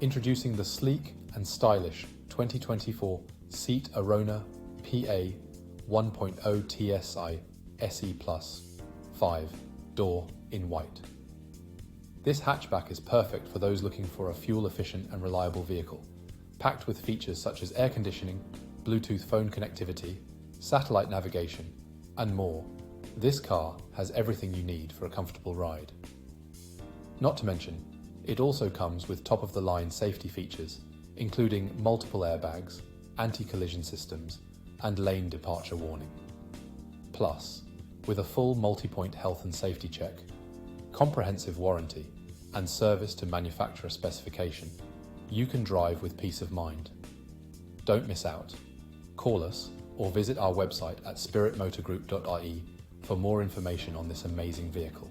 Introducing the sleek and stylish 2024 Seat Arona PA 1.0 TSI SE Plus 5-door in white. This hatchback is perfect for those looking for a fuel-efficient and reliable vehicle, packed with features such as air conditioning, Bluetooth phone connectivity, satellite navigation, and more. This car has everything you need for a comfortable ride. Not to mention, it also comes with top-of-the-line safety features, including multiple airbags, anti-collision systems, and lane departure warning. Plus, with a full multi-point health and safety check, comprehensive warranty, and service to manufacturer specification, you can drive with peace of mind. Don't miss out. Call us or visit our website at spiritmotorgroup.ie for more information on this amazing vehicle.